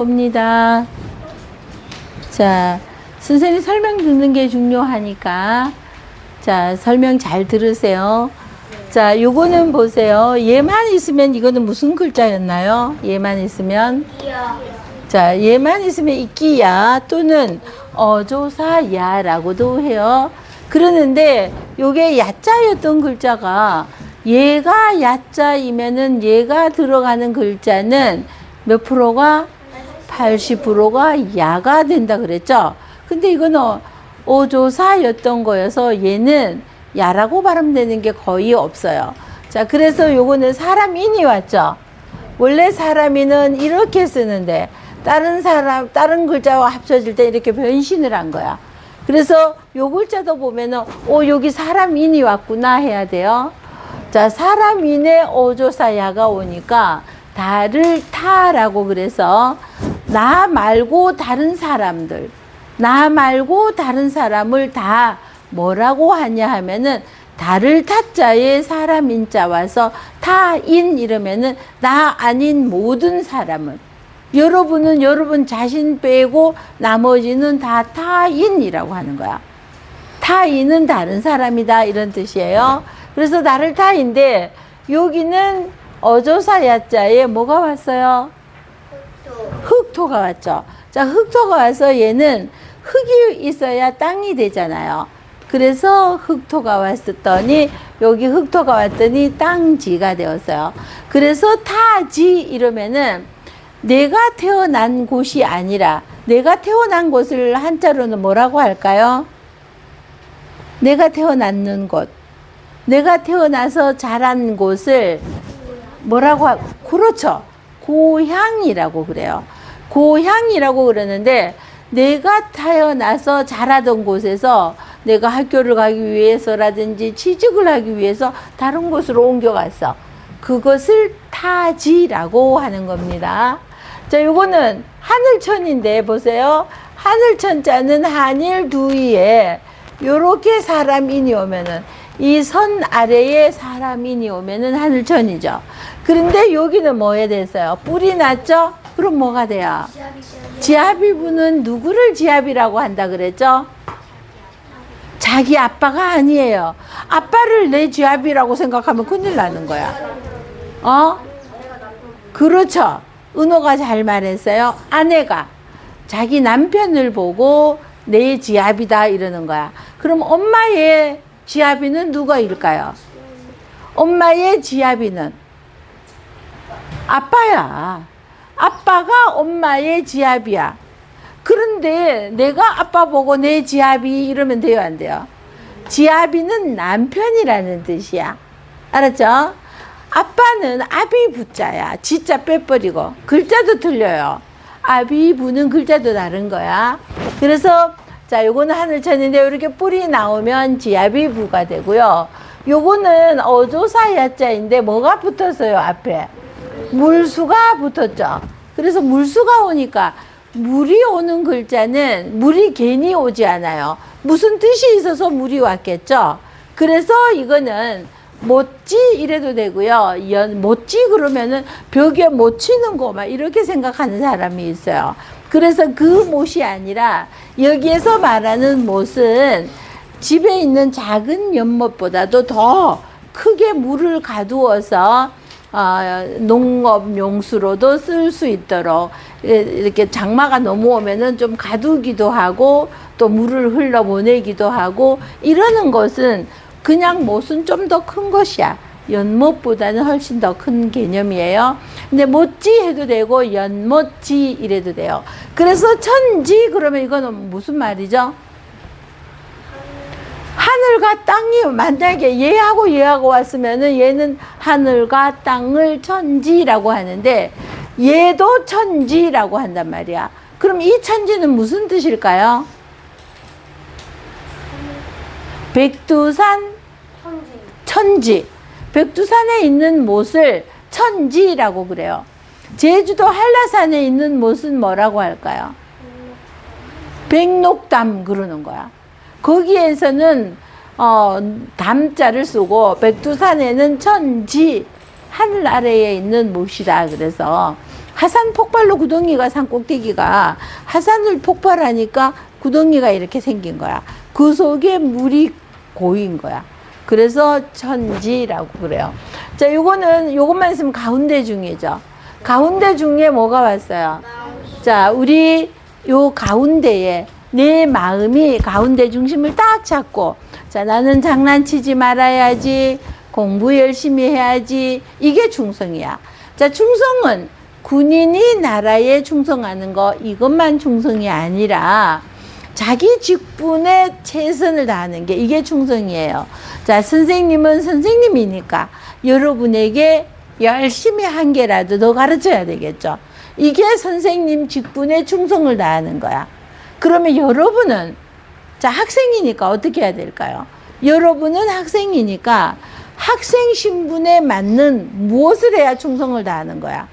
봅니다. 자, 선생님 설명 듣는 게 중요하니까 자, 설명 잘 들으세요. 자, 요거는 보세요. 얘만 있으면 이거는 무슨 글자였나요? 얘만 있으면 자, 얘만 있으면 이끼야 또는 어조사야라고도 해요. 그러는데 요게 야자였던 글자가 얘가 야자이면은 얘가 들어가는 글자는 몇 프로가 80%가 야가 된다 그랬죠. 근데 이거는 어조사였던 거여서 얘는 야라고 발음되는 게 거의 없어요. 자, 그래서 요거는 사람인이 왔죠. 원래 사람인은 이렇게 쓰는데 다른 글자와 합쳐질 때 이렇게 변신을 한 거야. 그래서 요 글자도 보면은 여기 사람인이 왔구나 해야 돼요. 자, 사람인의 어조사야가 오니까 다를 타라고 그래서 나 말고 다른 사람들, 나 말고 다른 사람을 다 뭐라고 하냐 하면은 다를 타자에 사람인자 와서 타인 이러면은 나 아닌 모든 사람은 여러분은 여러분 자신 빼고 나머지는 다 타인이라고 하는 거야. 타인은 다른 사람이다 이런 뜻이에요. 그래서 다를 타인데 여기는 어조사 야자에 뭐가 왔어요? 흑토가 왔죠. 자, 흑토가 와서 얘는 흙이 있어야 땅이 되잖아요. 그래서 흑토가 왔더니 여기 흑토가 왔더니 땅지가 되었어요. 그래서 타지 이러면은 내가 태어난 곳이 아니라 내가 태어난 곳을 한자로는 뭐라고 할까요? 내가 태어났는 곳, 내가 태어나서 자란 곳을 뭐라고 그렇죠. 고향이라고 그래요. 고향이라고 그러는데 내가 태어나서 자라던 곳에서 내가 학교를 가기 위해서라든지 취직을 하기 위해서 다른 곳으로 옮겨갔어. 그것을 타지라고 하는 겁니다. 자, 요거는 하늘천인데 보세요. 하늘천자는 한일 두위에 요렇게 사람인이 오면은 이 선 아래에 사람인이 오면은 하늘천이죠. 그런데 여기는 뭐에 됐어요? 뿔이 났죠? 그럼 뭐가 돼요? 지아비부는 누구를 지아비라고 한다 그랬죠? 자기 아빠가 아니에요. 아빠를 내 지아비라고 생각하면 큰일 나는 거야. 그렇죠. 은호가 잘 말했어요. 아내가 자기 남편을 보고 내 지아비다 이러는 거야. 그럼 엄마의 지아비는 누가일까요? 엄마의 지아비는 아빠야. 아빠가 엄마의 지아비야. 그런데 내가 아빠 보고 내 지아비 이러면 돼요, 안 돼요? 지아비는 남편이라는 뜻이야. 알았죠? 아빠는 아비부자야. 지자 빼버리고. 글자도 틀려요. 아비부는 글자도 다른 거야. 그래서 자, 요거는 하늘천인데 이렇게 뿔이 나오면 지아비부가 되고요. 요거는 어조사 야자인데 뭐가 붙었어요, 앞에? 물수가 붙었죠. 그래서 물수가 오니까 물이 오는 글자는 물이 괜히 오지 않아요. 무슨 뜻이 있어서 물이 왔겠죠. 그래서 이거는 못지 이래도 되고요. 못지 그러면은 벽에 못 치는 거 막 이렇게 생각하는 사람이 있어요. 그래서 그 못이 아니라 여기에서 말하는 못은 집에 있는 작은 연못보다도 더 크게 물을 가두어서 농업 용수로도 쓸 수 있도록 이렇게 장마가 넘어오면은 좀 가두기도 하고 또 물을 흘러보내기도 하고 이러는 것은 그냥 못은 좀 더 큰 것이야. 연못보다는 훨씬 더 큰 개념이에요. 근데 못지 해도 되고 연못지 이래도 돼요. 그래서 천지 그러면 이거는 무슨 말이죠? 하늘과 땅이 만약에 얘하고 왔으면은 얘는 하늘과 땅을 천지라고 하는데 얘도 천지라고 한단 말이야. 그럼 이 천지는 무슨 뜻일까요? 백두산 천지. 백두산에 있는 못을 천지라고 그래요. 제주도 한라산에 있는 못은 뭐라고 할까요? 백록담 그러는 거야. 거기에서는 담자를 쓰고 백두산에는 천지 하늘 아래에 있는 못이다. 그래서 하산 폭발로 구덩이가 산 꼭대기가 하산을 폭발하니까 구덩이가 이렇게 생긴 거야. 그 속에 물이 고인 거야. 그래서 천지라고 그래요. 자, 요것만 있으면 가운데 중이죠. 가운데 중에 뭐가 왔어요? 자, 우리 요 가운데에 내 마음이 가운데 중심을 딱 잡고, 자, 나는 장난치지 말아야지, 공부 열심히 해야지, 이게 충성이야. 자, 충성은 군인이 나라에 충성하는 거, 이것만 충성이 아니라 자기 직분에 최선을 다하는 게 이게 충성이에요. 자, 선생님은 선생님이니까 여러분에게 열심히 한 개라도 더 가르쳐야 되겠죠. 이게 선생님 직분에 충성을 다하는 거야. 그러면 여러분은, 자, 학생이니까 어떻게 해야 될까요? 여러분은 학생이니까 학생 신분에 맞는 무엇을 해야 충성을 다하는 거야?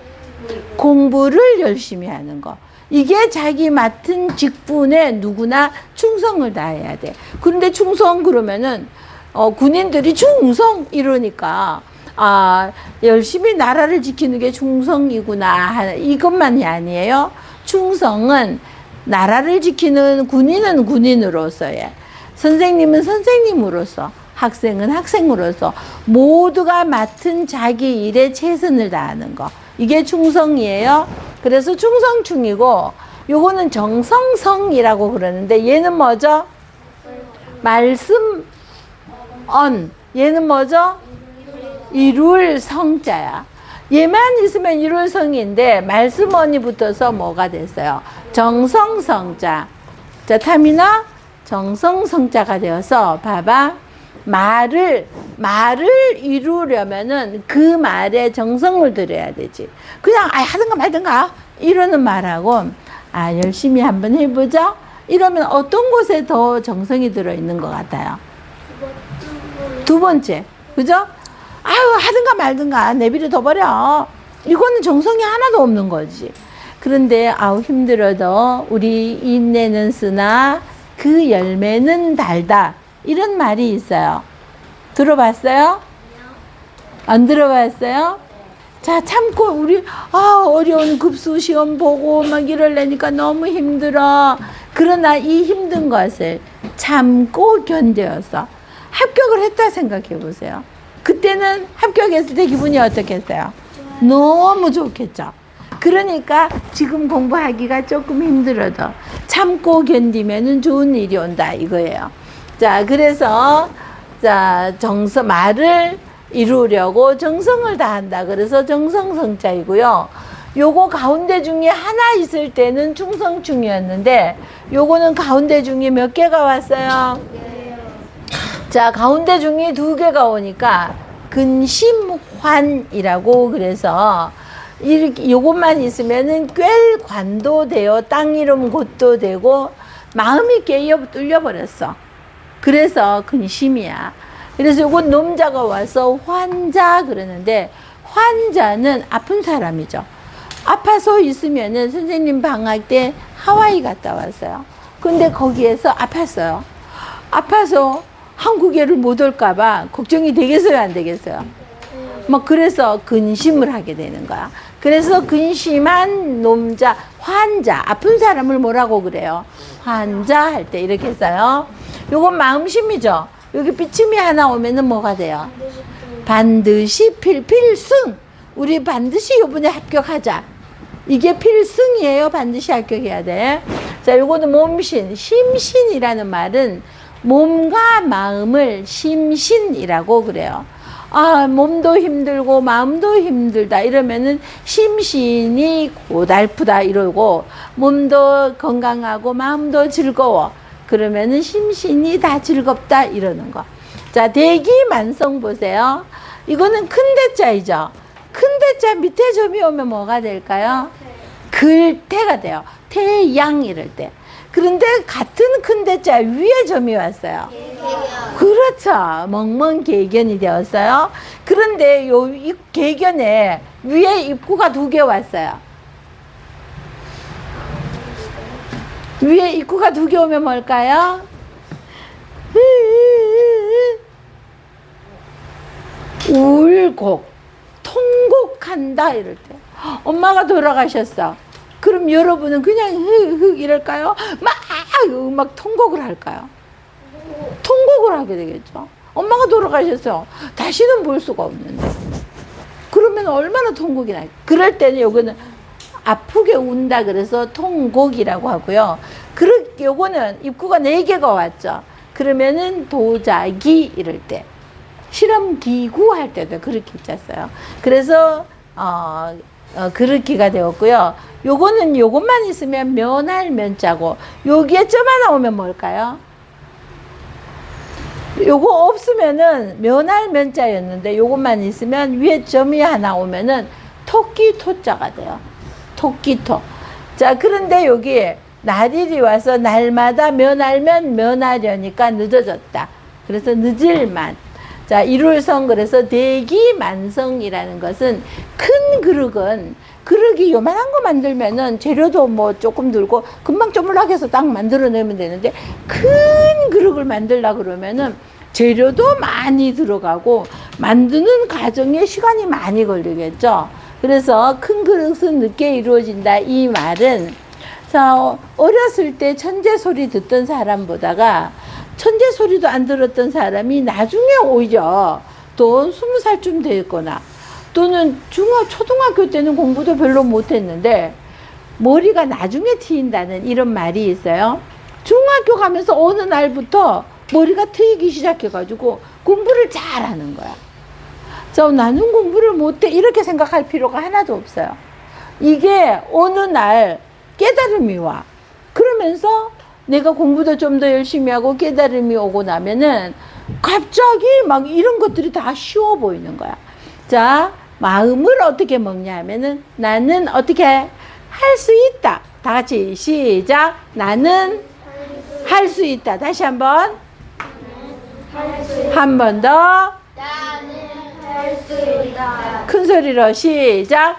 공부를 열심히 하는 거. 이게 자기 맡은 직분에 누구나 충성을 다해야 돼. 그런데 충성 그러면은 군인들이 충성 이러니까 열심히 나라를 지키는 게 충성이구나 이것만이 아니에요. 충성은 나라를 지키는 군인은 군인으로서의, 선생님은 선생님으로서, 학생은 학생으로서 모두가 맡은 자기 일에 최선을 다하는 거. 이게 충성이에요. 그래서 충성충이고, 요거는 정성성이라고 그러는데 얘는 뭐죠? 말씀 언. 얘는 뭐죠? 이룰 성자야. 얘만 있으면 이룰 성인데 말씀 언이 붙어서 뭐가 됐어요? 정성성자. 자, 타미나 정성성자가 되어서 봐봐. 말을 이루려면은 그 말에 정성을 들여야 되지. 그냥 하든가 말든가 이러는 말하고 열심히 한번 해보자 이러면 어떤 곳에 더 정성이 들어있는 것 같아요? 두 번째, 그죠? 하든가 말든가 내비를 둬버려. 이거는 정성이 하나도 없는 거지. 그런데 힘들어도 우리 인내는 쓰나 그 열매는 달다, 이런 말이 있어요. 들어봤어요? 안 들어봤어요? 자, 참고 우리 어려운 급수 시험 보고 막 이러려니까 너무 힘들어. 그러나 이 힘든 것을 참고 견뎌서 합격을 했다 생각해 보세요. 그때는 합격했을 때 기분이 어떻겠어요? 너무 좋겠죠. 그러니까 지금 공부하기가 조금 힘들어도 참고 견디면은 좋은 일이 온다 이거예요. 자, 그래서 말을 이루려고 정성을 다한다. 그래서 정성성자이고요. 요거 가운데 중에 하나 있을 때는 충성충이었는데 요거는 가운데 중에 몇 개가 왔어요? 자, 가운데 중에 두 개가 오니까 근심환이라고, 그래서 이렇게 요것만 있으면은 꿰 관도 되어 땅 이름 곳도 되고 마음이 깨어 뚫려 버렸어. 그래서 근심이야. 그래서 요건 놈자가 와서 환자 그러는데, 환자는 아픈 사람이죠. 아파서 있으면은 선생님 방학 때 하와이 갔다 왔어요. 근데 거기에서 아팠어요. 아파서 한국에를 못 올까봐 걱정이 되겠어요, 안 되겠어요? 그래서 근심을 하게 되는 거야. 그래서 근심한 놈자, 환자, 아픈 사람을 뭐라고 그래요? 환자 할 때 이렇게 써요. 요건 마음심이죠. 여기 비침이 하나 오면은 뭐가 돼요? 반드시 필승. 우리 반드시 요번에 합격하자. 이게 필승이에요. 반드시 합격해야 돼. 자, 요거는 몸신, 심신이라는 말은 몸과 마음을 심신이라고 그래요. 몸도 힘들고 마음도 힘들다 이러면은 심신이 고달프다 이러고, 몸도 건강하고 마음도 즐거워 그러면은 심신이 다 즐겁다 이러는 거. 자, 대기만성 보세요. 이거는 큰 대자이죠. 큰 대자 밑에 점이 오면 뭐가 될까요? 글태가 돼요. 태양 이럴 때. 그런데 같은 큰 대자 위에 점이 왔어요. 그렇죠. 멍멍개견이 되었어요. 그런데 이 개견에 위에 입구가 두 개 왔어요. 위에 입구가 두 개 오면 뭘까요? 울곡, 통곡한다 이럴 때. 엄마가 돌아가셨어. 그럼 여러분은 그냥 흑흑 이럴까요? 막 통곡을 할까요? 통곡을 하게 되겠죠. 엄마가 돌아가셨어. 다시는 볼 수가 없는데. 그러면 얼마나 통곡이 나요. 그럴 때는 요거는 아프게 운다 그래서 통곡이라고 하고요. 요거는 입구가 4개가 왔죠. 그러면은 도자기 이럴 때. 실험기구 할 때도 그렇게 짰어요. 그래서 그렇기가 되었고요. 요거는 요것만 있으면 면할 면자고, 여기에 점 하나 오면 뭘까요? 요거 없으면은 면할 면자였는데 요것만 있으면 위에 점이 하나 오면은 토끼 토자가 돼요. 토끼 토. 자, 그런데 여기 날일이 와서 날마다 면하면 면하려니까 늦어졌다. 그래서 늦을만. 자, 일울성. 그래서 대기만성이라는 것은 큰 그릇이 요만한 거 만들면은 재료도 뭐 조금 들고 금방 쪼물락 해서 딱 만들어내면 되는데, 큰 그릇을 만들려고 그러면은 재료도 많이 들어가고 만드는 과정에 시간이 많이 걸리겠죠. 그래서 큰 그릇은 늦게 이루어진다. 이 말은, 자, 어렸을 때 천재 소리 듣던 사람보다가 천재 소리도 안 들었던 사람이 나중에 오히려 또 20살쯤 됐거나 또는 초등학교 때는 공부도 별로 못했는데 머리가 나중에 트인다는 이런 말이 있어요. 중학교 가면서 어느 날부터 머리가 트이기 시작해가지고 공부를 잘하는 거야. 나는 공부를 못해 이렇게 생각할 필요가 하나도 없어요. 이게 어느 날 깨달음이 와. 그러면서 내가 공부도 좀 더 열심히 하고 깨달음이 오고 나면은 갑자기 막 이런 것들이 다 쉬워 보이는 거야. 자, 마음을 어떻게 먹냐 하면은 나는 어떻게 할 수 있다. 다 같이 시작. 나는 할 수 있다. 다시 한번. 한 번 더. 나는 할 수 있다. 큰 소리로 시작.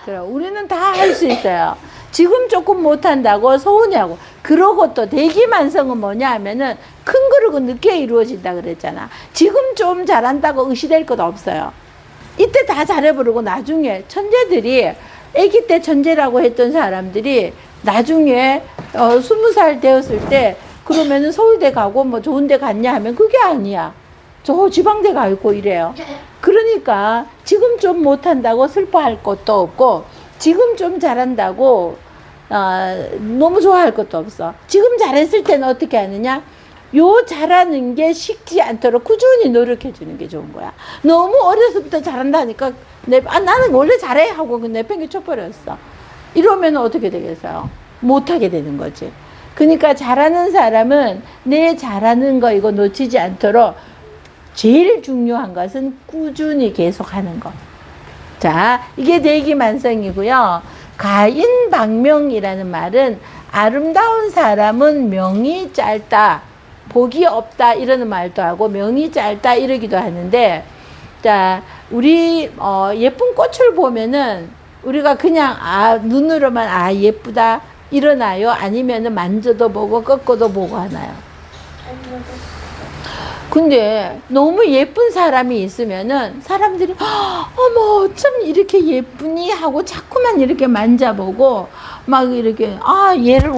그럼 우리는 다 할 수 있어요. 지금 조금 못한다고 서운해하고. 그러고 또 대기만성은 뭐냐 하면은 큰 그릇은 늦게 이루어진다 그랬잖아. 지금 좀 잘한다고 의시될 것 없어요. 이때 다 잘해버리고 나중에 천재들이, 아기 때 천재라고 했던 사람들이 나중에 20살 되었을 때 그러면은 서울대 가고 뭐 좋은 데 갔냐 하면 그게 아니야. 저 지방대 가 있고 이래요. 그러니까 지금 좀 못한다고 슬퍼할 것도 없고, 지금 좀 잘한다고 너무 좋아할 것도 없어. 지금 잘했을 때는 어떻게 하느냐? 요 잘하는 게 식지 않도록 꾸준히 노력해 주는 게 좋은 거야. 너무 어려서부터 잘한다니까 나는 원래 잘해 하고 내팽개쳐 버렸어. 이러면 어떻게 되겠어요? 못하게 되는 거지. 그러니까 잘하는 사람은 내 잘하는 거 이거 놓치지 않도록 제일 중요한 것은 꾸준히 계속하는 거. 자, 이게 대기만성이고요. 가인방명이라는 말은 아름다운 사람은 명이 짧다, 복이 없다 이러는 말도 하고, 명이 짧다 이러기도 하는데, 자, 우리 예쁜 꽃을 보면은 우리가 그냥 눈으로만 예쁘다 이러나요? 아니면은 만져도 보고 꺾어도 보고 하나요? 근데 너무 예쁜 사람이 있으면은 사람들이 어머 어쩜 이렇게 예쁘니 하고 자꾸만 이렇게 만져보고 막 이렇게 얘를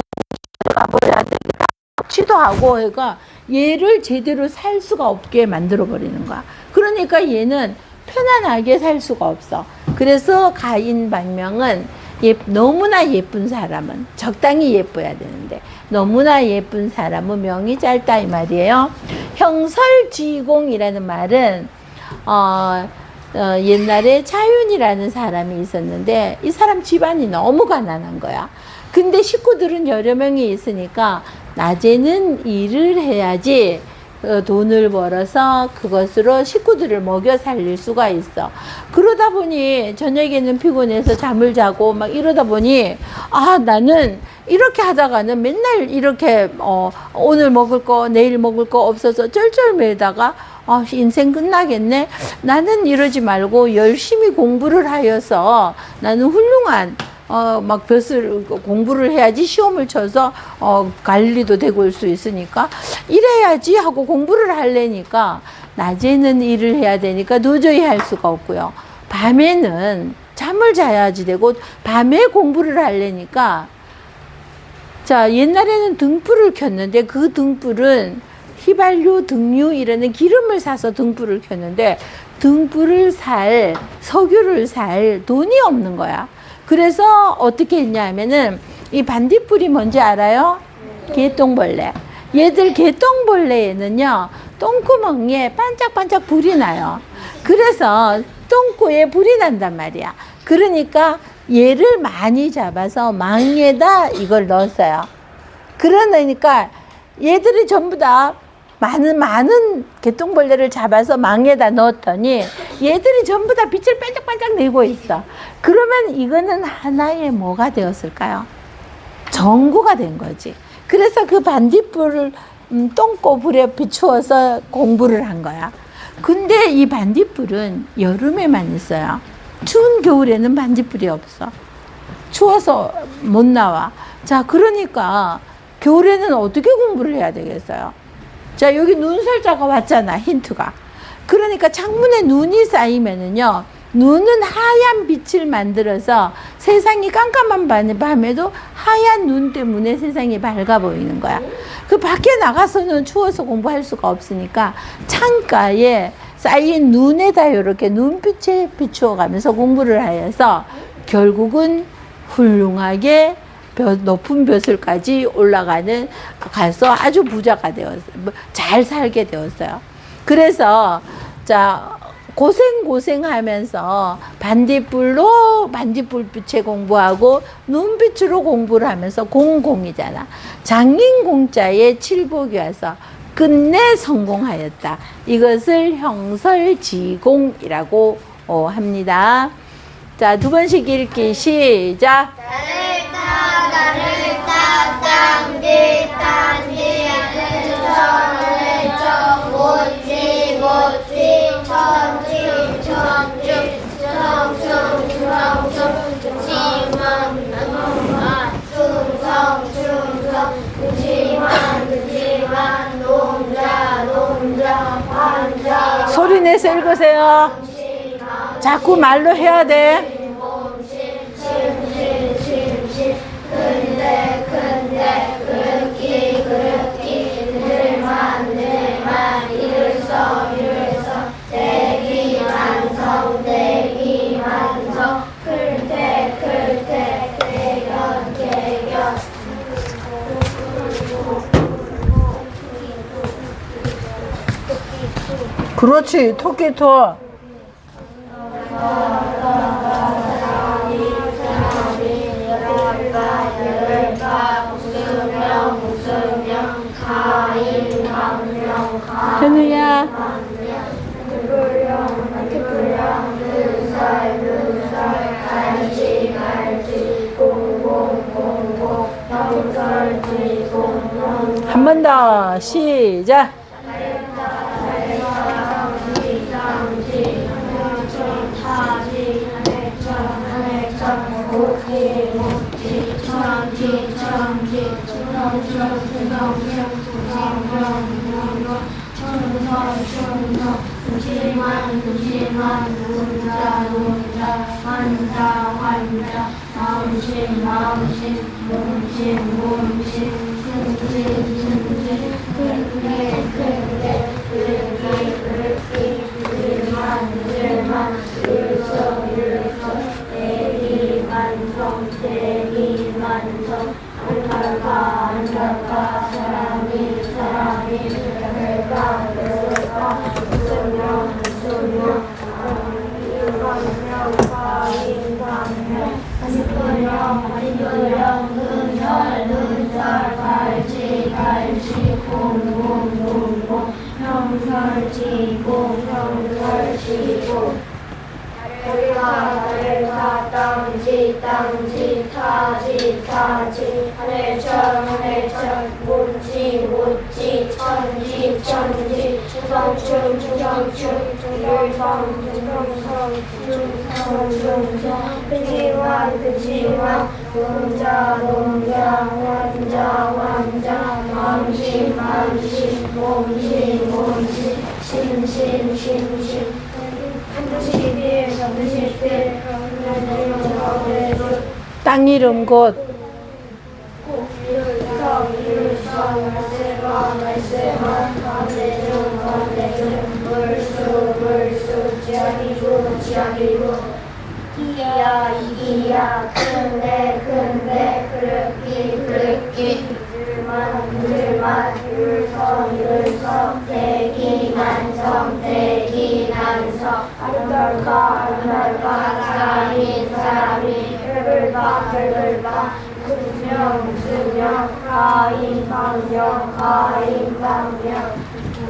가버려야 되겠다 치도 하고 해가 얘를 제대로 살 수가 없게 만들어 버리는 거야. 그러니까 얘는 편안하게 살 수가 없어. 그래서 가인방명은 너무나 예쁜 사람은 적당히 예뻐야 되는데 너무나 예쁜 사람은 명이 짧다 이 말이에요. 형설지공이라는 말은 옛날에 차윤이라는 사람이 있었는데 이 사람 집안이 너무 가난한 거야. 근데 식구들은 여러 명이 있으니까 낮에는 일을 해야지 돈을 벌어서 그것으로 식구들을 먹여 살릴 수가 있어. 그러다 보니 저녁에는 피곤해서 잠을 자고 막 이러다 보니 나는 이렇게 하다가는 맨날 이렇게 오늘 먹을 거 내일 먹을 거 없어서 쩔쩔매다가 인생 끝나겠네. 나는 이러지 말고 열심히 공부를 하여서 나는 훌륭한 막 공부를 해야지 시험을 쳐서 관리도 되고 올 수 있으니까 이래야지 하고 공부를 하려니까 낮에는 일을 해야 되니까 도저히 할 수가 없고요. 밤에는 잠을 자야지 되고 밤에 공부를 하려니까 자 옛날에는 등불을 켰는데 그 등불은 휘발유, 등유 이라는 기름을 사서 등불을 켰는데 등불을 살, 석유를 살 돈이 없는 거야. 그래서 어떻게 했냐면은 이 반딧불이 뭔지 알아요? 개똥벌레. 얘들 개똥벌레에는요 똥구멍에 반짝반짝 불이 나요. 그래서 똥꼬에 불이 난단 말이야. 그러니까 얘를 많이 잡아서 망에다 이걸 넣었어요. 그러니까 얘들이 전부 다 많은 개똥벌레를 잡아서 망에다 넣었더니 얘들이 전부 다 빛을 반짝반짝 내고 있어. 그러면 이거는 하나의 뭐가 되었을까요? 전구가 된 거지. 그래서 그 반딧불을 똥꼬 불에 비추어서 공부를 한 거야. 근데 이 반딧불은 여름에만 있어요. 추운 겨울에는 반딧불이 없어. 추워서 못 나와. 자, 그러니까 겨울에는 어떻게 공부를 해야 되겠어요? 자, 여기 눈설자가 왔잖아, 힌트가. 그러니까 창문에 눈이 쌓이면은요, 눈은 하얀 빛을 만들어서 세상이 깜깜한 밤에도 하얀 눈 때문에 세상이 밝아 보이는 거야. 그 밖에 나가서는 추워서 공부할 수가 없으니까 창가에 쌓인 눈에다 이렇게 눈빛에 비추어 가면서 공부를 하여서 결국은 훌륭하게 높은 벼슬까지 올라가는 가서 아주 부자가 되었어요. 잘 살게 되었어요. 그래서 자 고생하면서 반딧불빛에 공부하고 눈빛으로 공부를 하면서 공공이잖아. 장인 공자의 칠복이 와서 끝내 성공하였다. 이것을 형설지공이라고 합니다. 자, 두 번씩 읽기 시작. 나를 타 땅지 천을 쳐 못지 천중 지만 농자 환자 소리 내서 읽으세요. 자꾸 말로 해야 돼. 근데 그렇기 늘만 이를서 대기만성 클대 개견 그렇지, 토끼토. 현우야. 한 번 더 시작. 땅지 타지 하늘천 묻지 천지 충성 근지와 농자 환자 몸심 몸시 신신신신 한두십일 정두십일 땅 이름 곧 일성 말세마 관대중 물수 지하비고 이기야 큰데 그릇기 들만 율성 대기난성 아름달까 사람이 별글바 수명 가인방명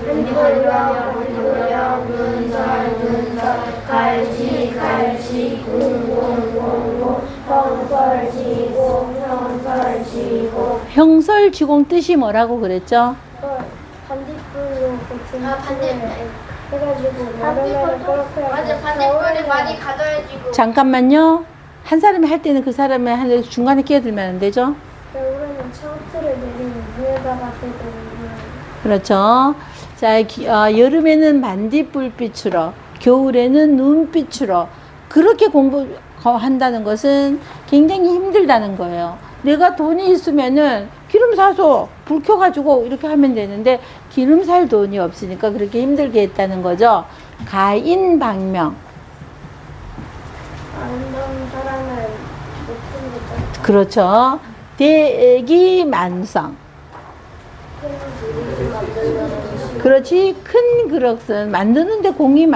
은도령 눈설 갈치 공공 형설지공 형설지공 뜻이 뭐라고 그랬죠? 반딧불로 반딧불. 해가지고 맞아, 반딧불을 많이 가둬야지고. 잠깐만요. 한 사람이 할 때는 그 사람이 하는데 중간에 끼어들면 안 되죠? 겨울에는 창틀을 내리면 위에다가 대고 그렇죠. 자, 여름에는 반딧불빛으로, 겨울에는 눈빛으로 그렇게 공부한다는 것은 굉장히 힘들다는 거예요. 내가 돈이 있으면은 기름 사서 불 켜가지고 이렇게 하면 되는데 기름 살 돈이 없으니까 그렇게 힘들게 했다는 거죠. 가인방명. 아름다운 사람을 높은 거죠. 그렇죠. 대기만성. 그렇지. 큰 그릇은 만드는데 공이